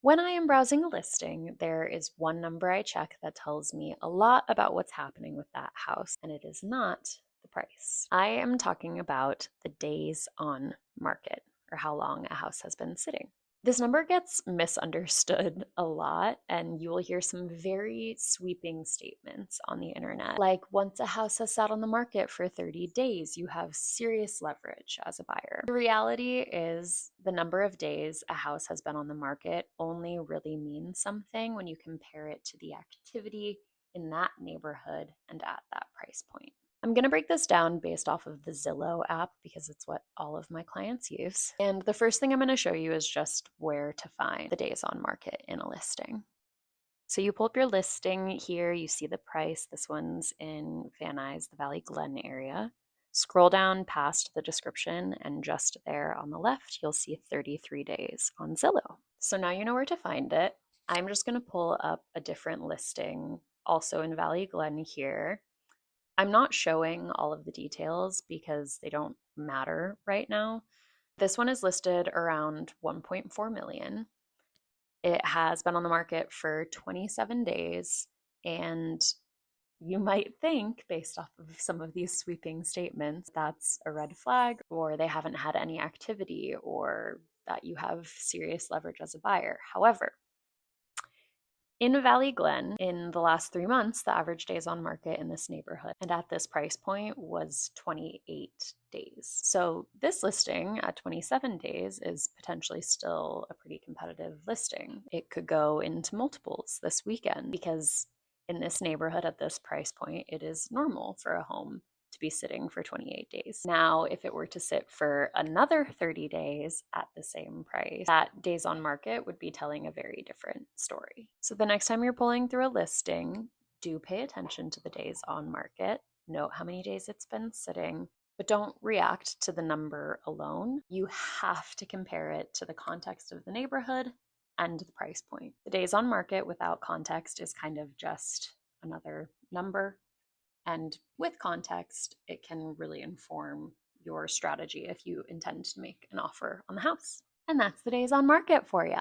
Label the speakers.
Speaker 1: When I am browsing a listing, there is one number I check that tells me a lot about what's happening with that house, and it is not the price. I am talking about the days on market, or how long a house has been sitting. This number gets misunderstood a lot, and you will hear some very sweeping statements on the internet. Like, once a house has sat on the market for 30 days, you have serious leverage as a buyer. The reality is, the number of days a house has been on the market only really means something when you compare it to the activity in that neighborhood and at that price point. I'm going to break this down based off of the Zillow app because it's what all of my clients use. And the first thing I'm going to show you is just where to find the days on market in a listing. So you pull up your listing here, you see the price. This one's in Van Nuys, the Valley Glen area. Scroll down past the description, and just there on the left, you'll see 33 days on Zillow. So now you know where to find it. I'm just going to pull up a different listing, also in Valley Glen here. I'm not showing all of the details because they don't matter right now. This one is listed around 1.4 million. It has been on the market for 27 days, and you might think, based off of some of these sweeping statements, that's a red flag, or they haven't had any activity, or that you have serious leverage as a buyer. However, in Valley Glen, in the last 3 months, the average days on market in this neighborhood and at this price point was 28 days. So this listing at 27 days is potentially still a pretty competitive listing. It could go into multiples this weekend because in this neighborhood at this price point, it is normal for a home to be sitting for 28 days. Now, if it were to sit for another 30 days at the same price, that days on market would be telling a very different story. So the next time you're pulling through a listing, do pay attention to the days on market. Note how many days it's been sitting, but don't react to the number alone. You have to compare it to the context of the neighborhood and the price point. The days on market without context is kind of just another number. And with context, it can really inform your strategy if you intend to make an offer on the house. And that's the days on market for you.